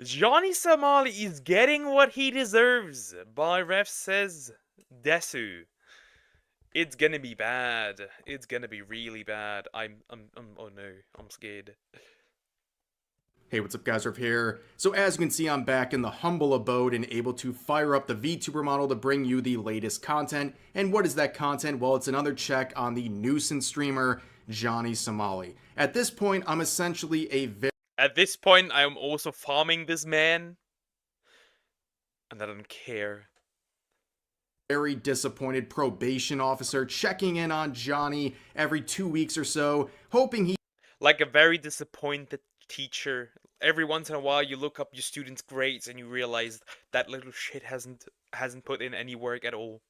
Johnny Somali is getting what he deserves. By ref says Desu. It's gonna be bad. It's gonna be really bad. Oh no, I'm scared. Hey, what's up guys, Riff here. So as you can see, I'm back in the humble abode and able to fire up the VTuber model to bring you the latest content. And what is that content? Well, it's another check on the nuisance streamer, Johnny Somali. At this point, I'm essentially a At this point, I am also farming this man. And I don't care. very disappointed probation officer checking in on Johnny every 2 weeks or so, hoping he Like a very disappointed teacher. Every once in a while you look up your students' grades and you realize that little shit hasn't put in any work at all.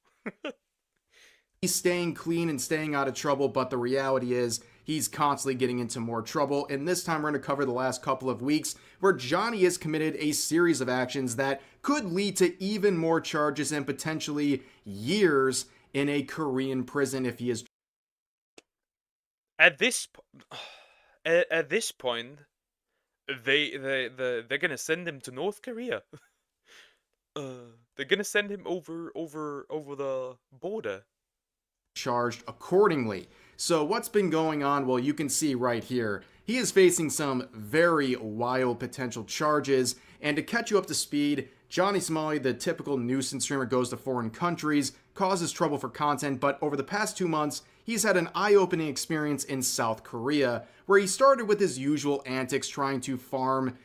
he's staying clean and staying out of trouble, but the reality is he's constantly getting into more trouble. And this time we're going to cover the last couple of weeks where Johnny has committed a series of actions that could lead to even more charges and potentially years in a Korean prison if he is. At this at this point, they're gonna send him to North Korea. They're gonna send him over the border. Charged accordingly. So what's been going on? Well, you can see right here, he is facing some very wild potential charges. And to catch you up to speed, Johnny Somali, the typical nuisance streamer, goes to foreign countries, causes trouble for content, but over the past 2 months, he's had an eye-opening experience in South Korea, where he started with his usual antics trying to farm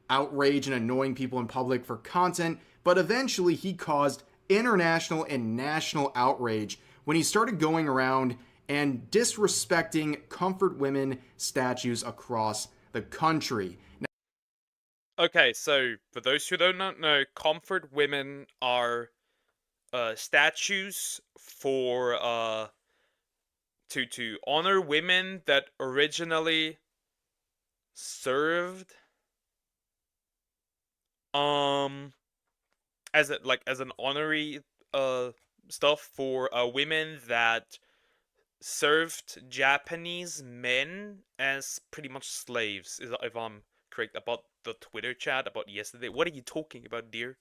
outrage and annoying people in public for content, but eventually he caused international and national outrage when he started going around and disrespecting comfort women statues across the country. Okay, so for those who don't know, comfort women are statues for to honor women that originally served as an honorary stuff for women that served Japanese men as pretty much slaves, if I'm correct about the Twitter chat about yesterday. What are you talking about, dear?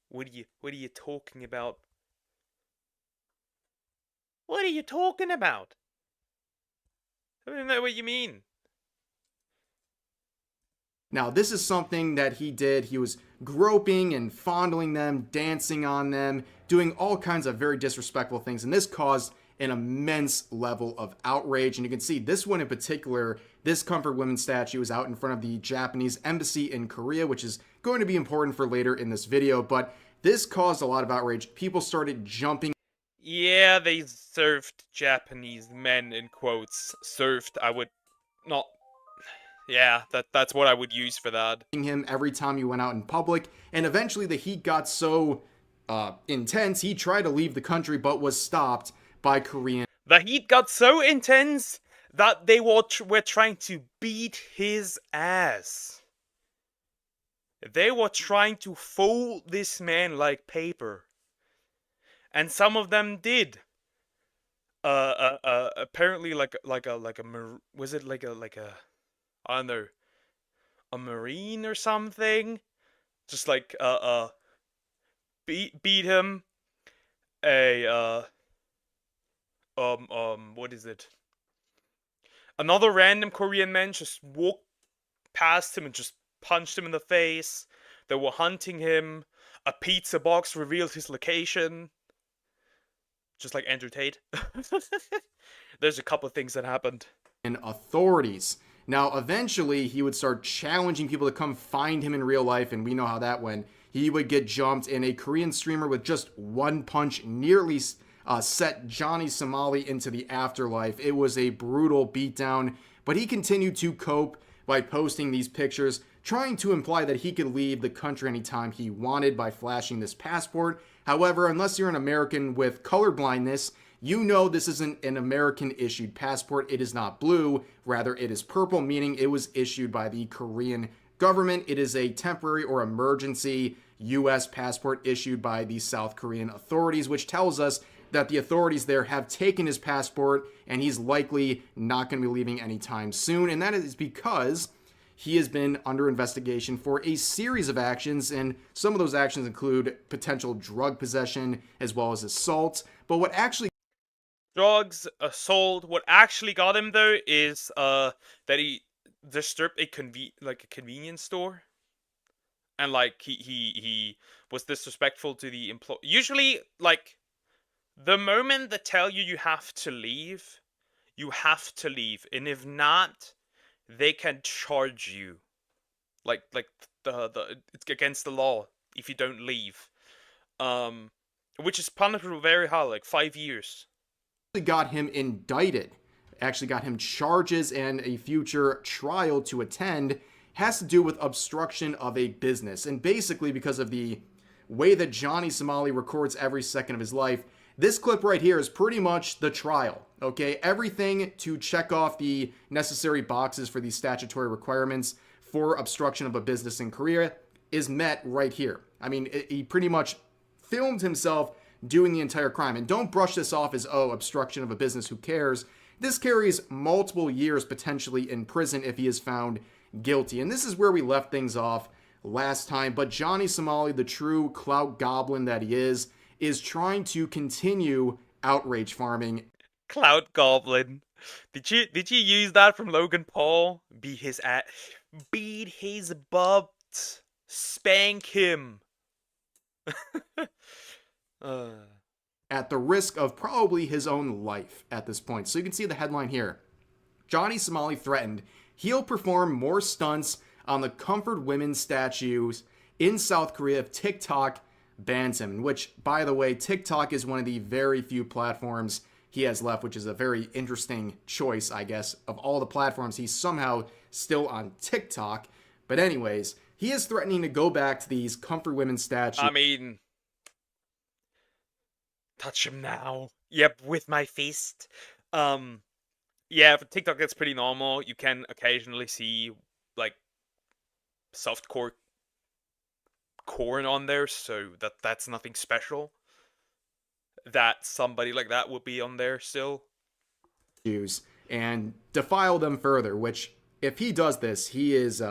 What are you talking about? What are you talking about? I don't know what you mean. Now, this is something that he did. He was groping and fondling them, dancing on them, doing all kinds of very disrespectful things, and this caused an immense level of outrage. And you can see this one in particular, this comfort women statue is out in front of the Japanese embassy in Korea, which is going to be important for later in this video, but this caused a lot of outrage. People started jumping. Yeah, they served Japanese men, in quotes. Served, I would not... Yeah, that's what I would use for that. Him every time he went out in public, and eventually the heat got so intense, he tried to leave the country but was stopped by Korean. The heat got so intense that they were trying to beat his ass. They were trying to fold this man like paper. And some of them did. Apparently was it like a I don't know, a marine or something? Just like beat him. What is it? Another random Korean man just walked past him and just punched him in the face. They were hunting him. A pizza box revealed his location. Just like Andrew Tate. There's a couple of things that happened. And authorities. Now, eventually, he would start challenging people to come find him in real life, and we know how that went. He would get jumped, and a Korean streamer with just one punch nearly set Johnny Somali into the afterlife. It was a brutal beatdown, but he continued to cope by posting these pictures, trying to imply that he could leave the country anytime he wanted by flashing this passport. However, unless you're an American with color blindness, you know this isn't an American-issued passport. It is not blue. Rather, it is purple, meaning it was issued by the Korean government. It is a temporary or emergency U.S. passport issued by the South Korean authorities, which tells us that the authorities there have taken his passport, and he's likely not going to be leaving anytime soon. And that is because he has been under investigation for a series of actions, and some of those actions include potential drug possession as well as assault. But what actually Drugs, assault. What actually got him though is that he disturbed a convenience store, and like he was disrespectful to the employee. Usually, like the moment they tell you you have to leave, you have to leave, and if not, they can charge you. Like the it's against the law if you don't leave. Um, which is punishable very high, like 5 years. got him indicted, actually got him charges and a future trial to attend, has to do with obstruction of a business. And basically, because of the way that Johnny Somali records every second of his life, this clip right here is pretty much the trial. Okay, everything to check off the necessary boxes for these statutory requirements for obstruction of a business in Korea is met right here. I mean, he pretty much filmed himself doing the entire crime. And don't brush this off as, oh, obstruction of a business, who cares? This carries multiple years potentially in prison if he is found guilty. And this is where we left things off last time. But Johnny Somali, the true clout goblin that he is trying to continue outrage farming. Cloud Goblin. Did you use that from Logan Paul? Beat his butt, spank him. uh. At the risk of probably his own life at this point. So you can see the headline here. Johnny Somali threatened he'll perform more stunts on the comfort women statues in South Korea if TikTok bans him. Which, by the way, TikTok is one of the very few platforms he has left, which is a very interesting choice, I guess. Of all the platforms, he's somehow still on TikTok. But anyways, he is threatening to go back to these comfort women statues. I mean, touch him now. Yep, with my fist. Yeah, for TikTok that's pretty normal. You can occasionally see like softcore corn on there, so that's nothing special. That somebody like that would be on there still. And defile them further, which if he does this, he is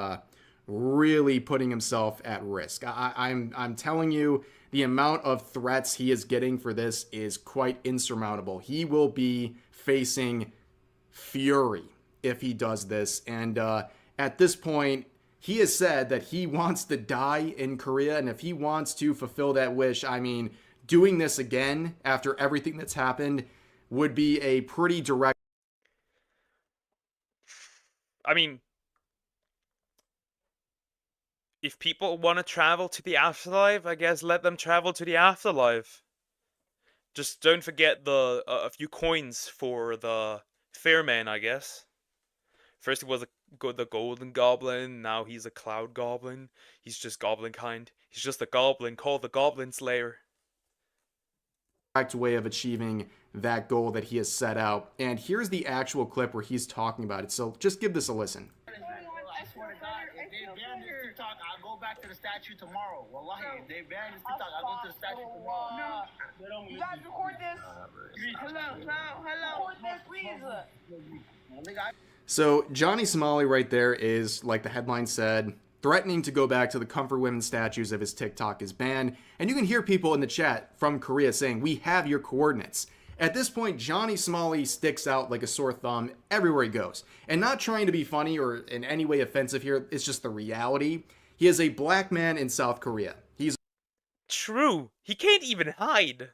really putting himself at risk. I'm telling you, the amount of threats he is getting for this is quite insurmountable. He will be facing fury if he does this. And at this point, he has said that he wants to die in Korea. And if he wants to fulfill that wish, I mean, doing this again after everything that's happened would be a pretty direct. I mean, if people want to travel to the afterlife, I guess let them travel to the afterlife. Just don't forget the a few coins for the Fairman, I guess. First he was the Golden Goblin, now he's a Cloud Goblin. He's just Goblin kind. He's just a goblin called the Goblin Slayer. Direct way of achieving that goal that he has set out. And here's the actual clip where he's talking about it. So just give this a listen. I swear to God, if they ban this TikTok, I'll go back to the statue tomorrow. Wallahi, if they ban this TikTok, I'll go to the statue tomorrow. No, you guys record this. Hello. Record this, please. So Johnny Somali right there is, like the headline said, threatening to go back to the comfort women statues if his TikTok is banned. And you can hear people in the chat from Korea saying, we have your coordinates. At this point, Johnny Somali sticks out like a sore thumb everywhere he goes. And not trying to be funny or in any way offensive here, it's just the reality. He is a black man in South Korea. He's true. He can't even hide.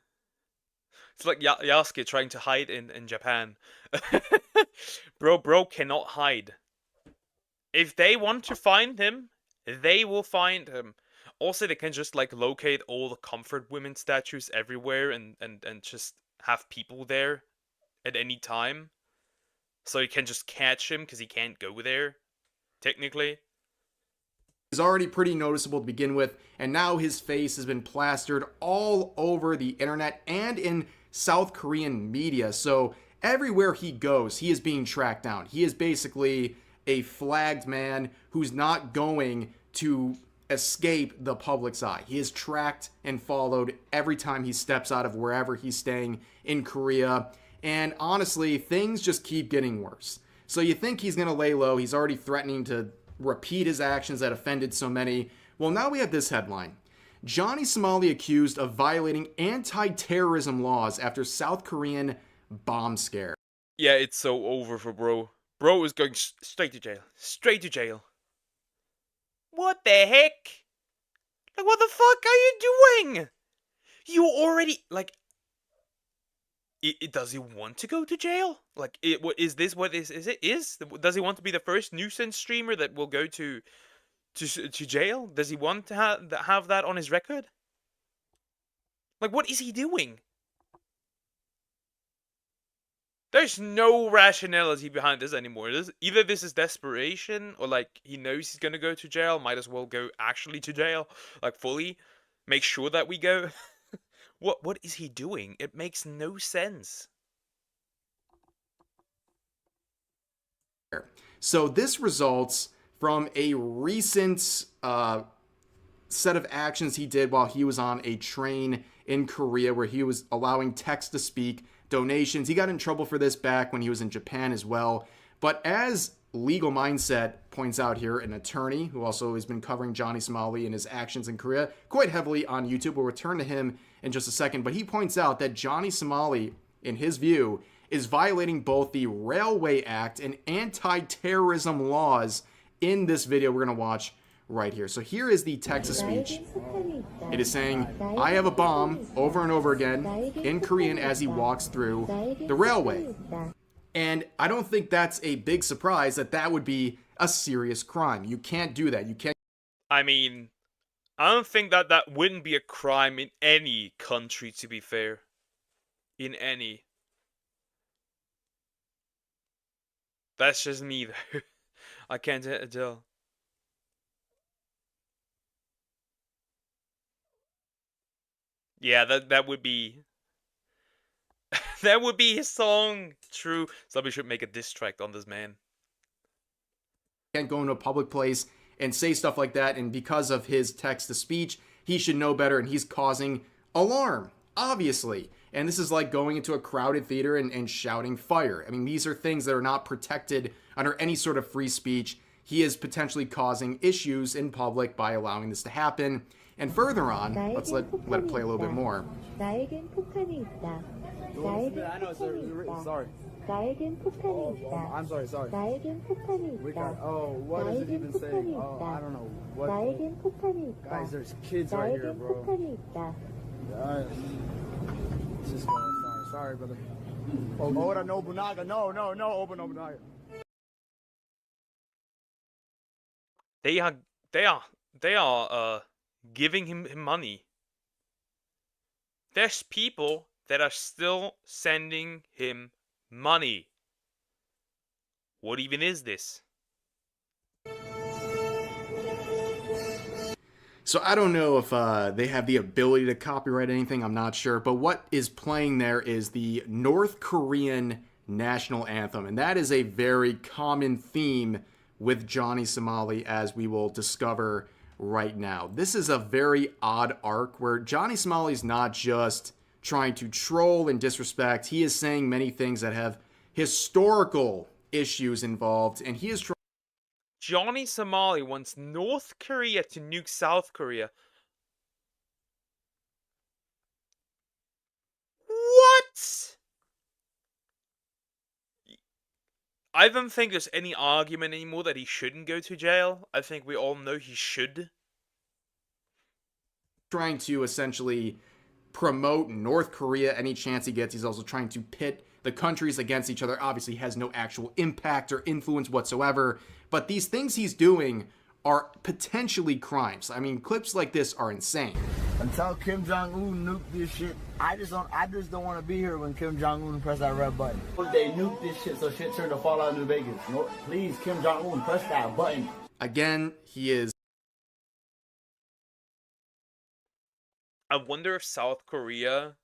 It's like Yasuke trying to hide in Japan. Bro cannot hide. If they want to find him, they will find him. Also, they can just like locate all the comfort women statues everywhere and just have people there at any time. So you can just catch him because he can't go there, technically. He's already pretty noticeable to begin with, and now his face has been plastered all over the internet and in South Korean media. So everywhere he goes, he is being tracked down. He is basically a flagged man who's not going to escape the public's eye. He is tracked and followed every time he steps out of wherever he's staying in Korea. And honestly, things just keep getting worse. So you think he's going to lay low. He's already threatening to repeat his actions that offended so many. Well, now we have this headline. Johnny Somali accused of violating anti-terrorism laws after South Korean bomb scare. Yeah, it's so over for bro. Bro is going straight to jail. Straight to jail. What the heck? Like, what the fuck are you doing? You already, like, does he want to go to jail? Like, what is this? What is it? Does he want to be the first nuisance streamer that will go to jail? Does he want to have that on his record? Like, what is he doing? There's no rationality behind this anymore. Either this is desperation, or like he knows he's gonna go to jail. Might as well go actually to jail, like fully. Make sure that we go. What is he doing? It makes no sense. So this results from a recent set of actions he did while he was on a train in Korea, where he was allowing text-to-speak donations. He got in trouble for this back when he was in Japan as well. But as Legal Mindset points out here, an attorney who also has been covering Johnny Somali and his actions in Korea quite heavily on YouTube. We'll return to him in just a second. But he points out that Johnny Somali, in his view, is violating both the Railway Act and anti-terrorism laws in this video we're going to watch right here. So here is the text-to-speech. It is saying, I have a bomb, over and over again, in Korean as he walks through the railway. And I don't think that's a big surprise that would be a serious crime. You can't do that. You can't. I mean, I don't think that wouldn't be a crime in any country, to be fair. In any. That's just me, though. I can't tell. Yeah, that would be that would be his song. True. Somebody should make a diss track on this man. Can't go into a public place and say stuff like that, and because of his text-to-speech, he should know better, and he's causing alarm, obviously. And this is like going into a crowded theater and shouting fire. I mean, these are things that are not protected under any sort of free speech. He is potentially causing issues in public by allowing this to happen. And further on, let's let it play a little bit more. I know, sorry. I'm sorry. What does it even say? I don't know. What? Guys, there's kids right here, bro. Guys. Just sorry, brother. Oda Nobunaga. No, Oba Nobunaga. They are giving him money. There's people that are still sending him money. What even is this? So I don't know if they have the ability to copyright anything, I'm not sure, but what is playing there is the North Korean national anthem, and that is a very common theme with Johnny Somali, as we will discover right now. This is a very odd arc where Johnny Somali is not just trying to troll and disrespect, he is saying many things that have historical issues involved, and he is trying. Johnny Somali wants North Korea to nuke South Korea. What? I don't think there's any argument anymore that he shouldn't go to jail. I think we all know he should. Trying to essentially promote North Korea any chance he gets. He's also trying to pit the countries against each other. Obviously has no actual impact or influence whatsoever, but these things he's doing are potentially crimes. I mean, clips like this are insane. Until Kim Jong-un nuked this shit, I just don't want to be here when Kim Jong-un press that red button. They nuked this shit so shit turned to Fallout New Vegas. No, please, Kim Jong-un, press that button. Again, he is. I wonder if South Korea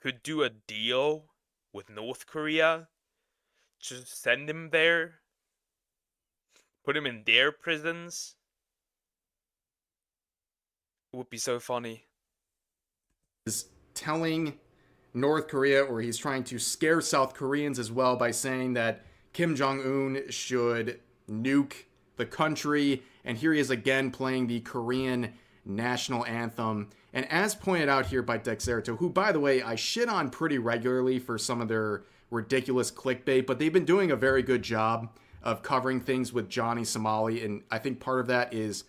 could do a deal with North Korea. Just send him there. Put him in their prisons. It would be so funny. Is telling North Korea, or he's trying to scare South Koreans as well by saying that Kim Jong-un should nuke the country. And here he is again playing the Korean national anthem. And as pointed out here by Dexerto, who, by the way, I shit on pretty regularly for some of their ridiculous clickbait, but they've been doing a very good job of covering things with Johnny Somali. And I think part of that is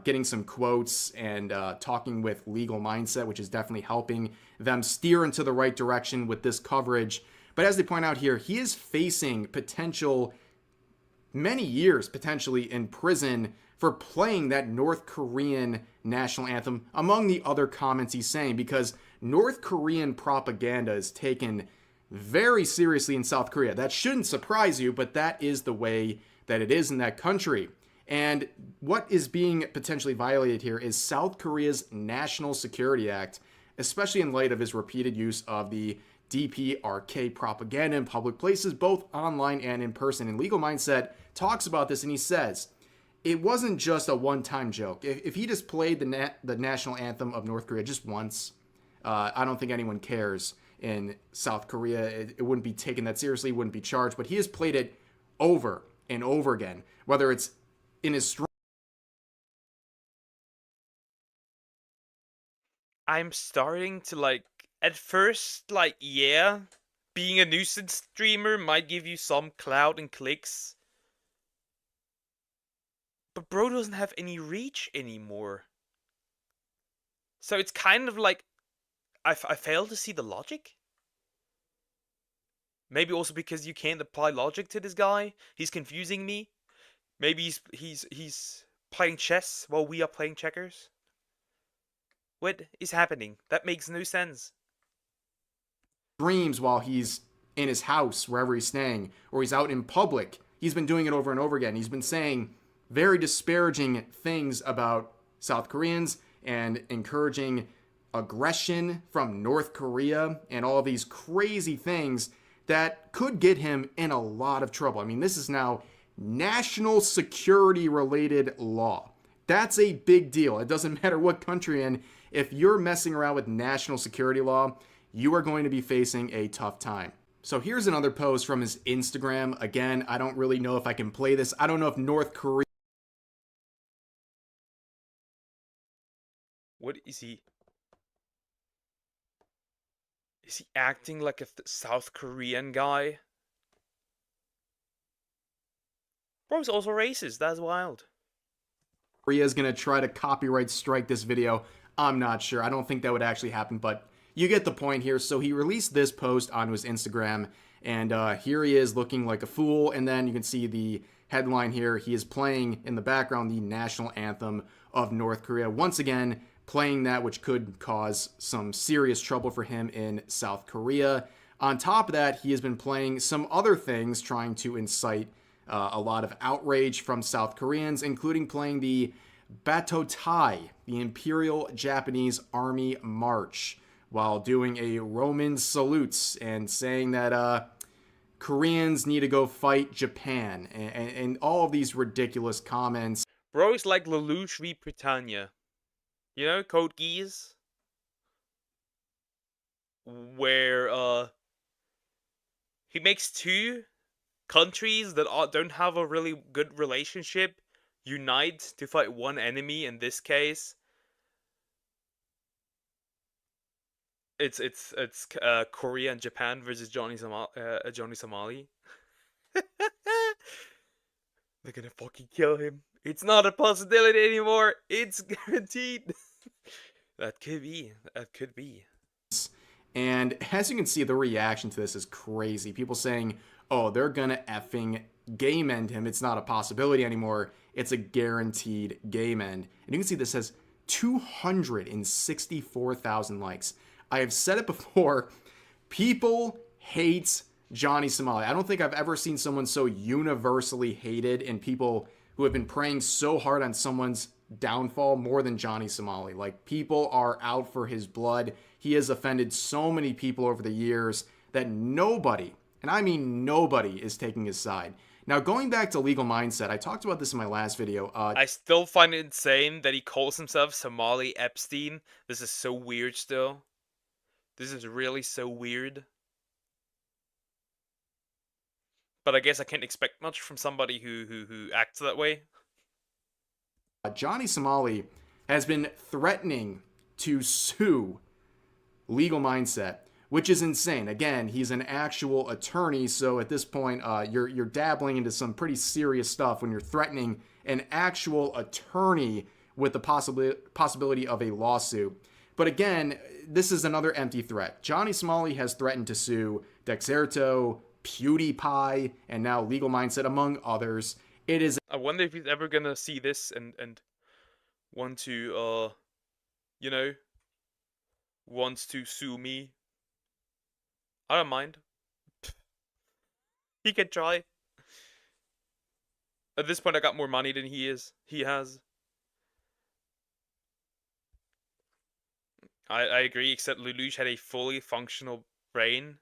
getting some quotes and talking with Legal Mindset, which is definitely helping them steer into the right direction with this coverage. But as they point out here, he is facing many years potentially in prison for playing that North Korean national anthem, among the other comments he's saying, because North Korean propaganda is taken very seriously in South Korea. That shouldn't surprise you, but that is the way that it is in that country. And what is being potentially violated here is South Korea's National Security Act, especially in light of his repeated use of the DPRK propaganda in public places, both online and in person. And Legal Mindset talks about this, and he says, it wasn't just a one-time joke. If he just played the national anthem of North Korea just once, I don't think anyone cares in South Korea. It wouldn't be taken that seriously, wouldn't be charged. But he has played it over and over again, whether it's in his stream. I'm starting to like, at first, like, yeah, being a nuisance streamer might give you some clout and clicks. But bro doesn't have any reach anymore. So it's kind of like, I fail to see the logic. Maybe also because you can't apply logic to this guy. He's confusing me. Maybe he's playing chess while we are playing checkers. What is happening? That makes no sense. Streams while he's in his house, wherever he's staying, or he's out in public. He's been doing it over and over again. He's been saying very disparaging things about South Koreans and encouraging aggression from North Korea and all these crazy things that could get him in a lot of trouble. I mean, this is now national security related law. That's a big deal. It doesn't matter what country you're in. If you're messing around with national security law, you are going to be facing a tough time. So here's another post from his Instagram. Again, I don't really know if I can play this. I don't know if North Korea... What is he? Is he acting like a South Korean guy? Bro's also racist. That's wild. Korea is going to try to copyright strike this video. I'm not sure. I don't think that would actually happen, but you get the point here. So he released this post onto his Instagram, and here he is looking like a fool. And then you can see the headline here. He is playing in the background the national anthem of North Korea. Once again, playing that, which could cause some serious trouble for him in South Korea. On top of that, he has been playing some other things, trying to incite a lot of outrage from South Koreans, including playing the Batotai, the Imperial Japanese Army March, while doing a Roman salutes and saying that Koreans need to go fight Japan, and all of these ridiculous comments. Bro is like Lelouch v Britannia. You know, Code Geass? Where, he makes two countries that don't have a really good relationship unite to fight one enemy. In this case, it's Korea and Japan versus Johnny Somali. They're gonna fucking kill him. It's not a possibility anymore. It's guaranteed. That could be. That could be. And as you can see, the reaction to this is crazy. People saying, oh, they're gonna effing game end him. It's not a possibility anymore. It's a guaranteed game end. And you can see this has 264,000 likes. I have said it before. People hate Johnny Somali. I don't think I've ever seen someone so universally hated, and people who have been praying so hard on someone's downfall more than Johnny Somali. Like, people are out for his blood. He has offended so many people over the years that nobody, and I mean nobody, is taking his side. Now, going back to Legal Mindset, I talked about this in my last video. I still find it insane that he calls himself Somali Epstein. This is so weird still. This is really so weird. But I guess I can't expect much from somebody who acts that way. Johnny Somali has been threatening to sue Legal Mindset, which is insane. Again, he's an actual attorney, so at this point, you're dabbling into some pretty serious stuff when you're threatening an actual attorney with the possibility of a lawsuit. But again, this is another empty threat. Johnny Somali has threatened to sue Dexerto, PewDiePie, and now Legal Mindset, among others. It is. I wonder if he's ever gonna see this and want to you know, wants to sue me. I don't mind. He can try. At this point, I got more money than he has. I agree, except Lelouch had a fully functional brain.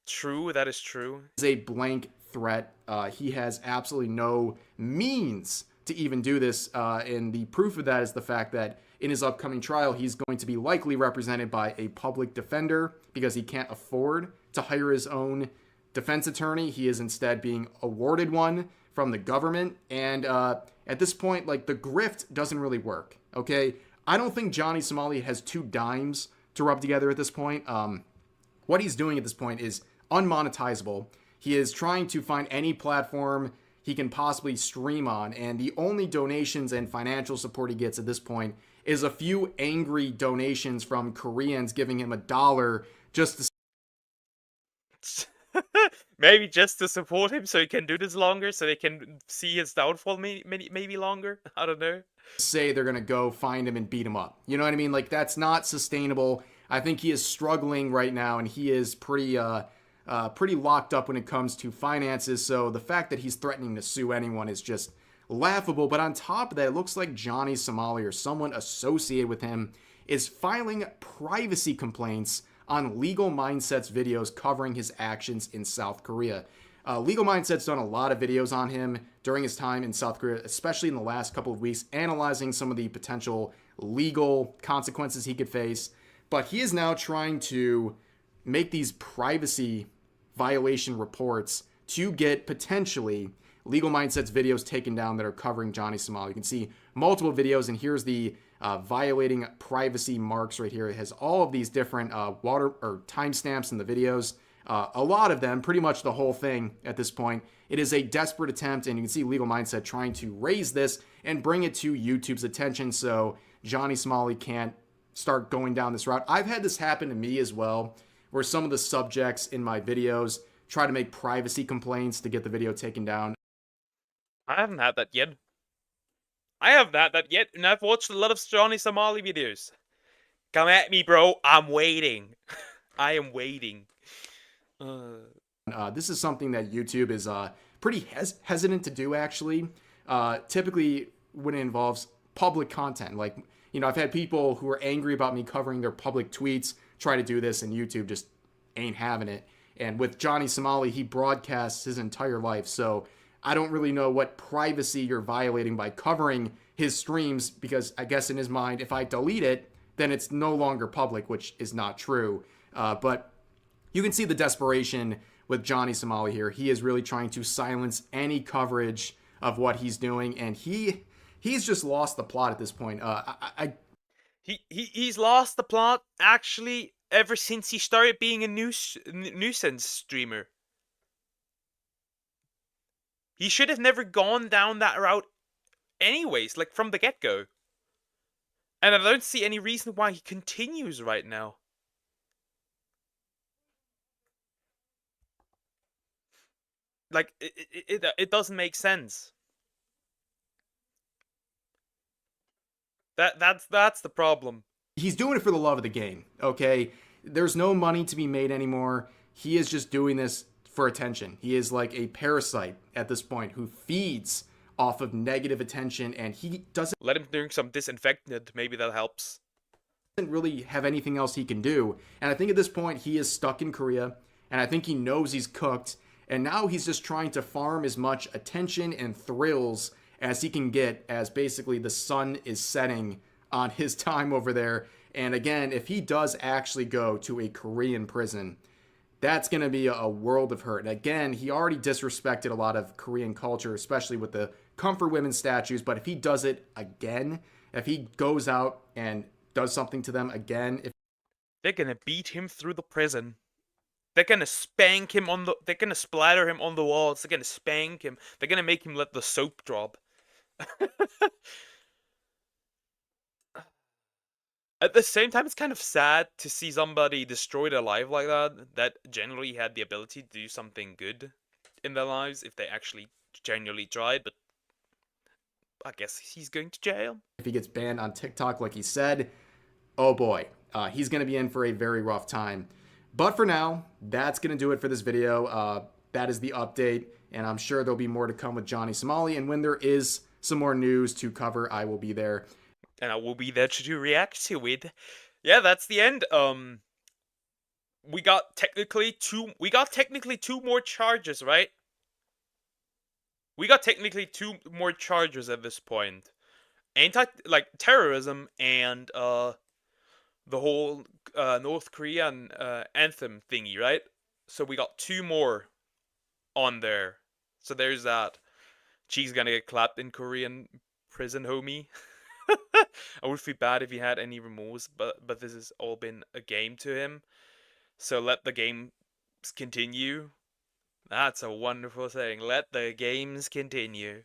True, that is true. Is a blank threat. He has absolutely no means to even do this, and the proof of that is the fact that in his upcoming trial, he's going to be likely represented by a public defender because he can't afford to hire his own defense attorney. He is instead being awarded one from the government, and at this point, like, the grift doesn't really work, okay? I don't think Johnny Somali has two dimes to rub together at this point. What he's doing at this point is unmonetizable. He is trying to find any platform he can possibly stream on, and the only donations and financial support he gets at this point is a few angry donations from Koreans giving him $1 just to maybe just to support him so he can do this longer, so they can see his downfall maybe longer. I don't know. Say they're gonna go find him and beat him up. You know what I mean? Like, that's not sustainable. I think he is struggling right now, and he is pretty locked up when it comes to finances. So the fact that he's threatening to sue anyone is just laughable. But on top of that, it looks like Johnny Somali or someone associated with him is filing privacy complaints on Legal Mindset's videos covering his actions in South Korea. Legal Mindset's done a lot of videos on him during his time in South Korea, especially in the last couple of weeks, analyzing some of the potential legal consequences he could face. But he is now trying to make these privacy violation reports to get potentially Legal Mindset's videos taken down that are covering Johnny Somali. You can see multiple videos, and here's the violating privacy marks right here. It has all of these different timestamps in the videos. A lot of them, pretty much the whole thing at this point. It is a desperate attempt, and you can see Legal Mindset trying to raise this and bring it to YouTube's attention so Johnny Somali can't start going down this route. I've had this happen to me as well, where some of the subjects in my videos try to make privacy complaints to get the video taken down. I haven't had that yet. And I've watched a lot of Johnny Somali videos. Come at me, bro. I'm waiting. I am waiting. This is something that YouTube is pretty hesitant to do, actually. Typically, when it involves public content, like, you know, I've had people who are angry about me covering their public tweets try to do this, and YouTube just ain't having it. And with Johnny Somali, he broadcasts his entire life, so I don't really know what privacy you're violating by covering his streams, because I guess in his mind, if I delete it, then it's no longer public, which is not true. But you can see the desperation with Johnny Somali here. He is really trying to silence any coverage of what he's doing, and he's just lost the plot at this point. He's lost the plot, actually, ever since he started being a nuisance streamer. He should have never gone down that route anyways, like, from the get-go. And I don't see any reason why he continues right now. Like, it doesn't make sense. That's the problem. He's doing it for the love of the game, okay? There's no money to be made anymore. He is just doing this for attention. He is like a parasite at this point who feeds off of negative attention, and he doesn't let him drink some disinfectant. Maybe that helps. Doesn't really have anything else he can do. And I think at this point he is stuck in Korea, and I think he knows he's cooked, and now he's just trying to farm as much attention and thrills as he can get as basically the sun is setting on his time over there. And again, if he does actually go to a Korean prison, that's going to be a world of hurt. And again, he already disrespected a lot of Korean culture, especially with the comfort women's statues, but if he does it again, if he goes out and does something to them again, if they're gonna beat him through the prison. They're gonna spank him on the. They're gonna splatter him on the walls. They're gonna spank him. They're gonna make him let the soap drop. At the same time, it's kind of sad to see somebody destroyed alive like that generally had the ability to do something good in their lives if they actually genuinely tried, but I guess he's going to jail. he gets banned on TikTok, like he said, oh boy, he's going to be in for a very rough time. But for now, that's going to do it for this video. That is the update, and I'm sure there'll be more to come with Johnny Somali, and when there is some more news to cover, I will be there. And I will be there to react to it. Yeah, that's the end. We got technically two more charges, right? We got technically 2 more charges at this point. Terrorism and the whole North Korean anthem thingy, right? So we got 2 more on there. So there's that. Chee's gonna get clapped in Korean prison, homie. I would feel bad if he had any remorse, but this has all been a game to him. So let the games continue. That's a wonderful saying. Let the games continue.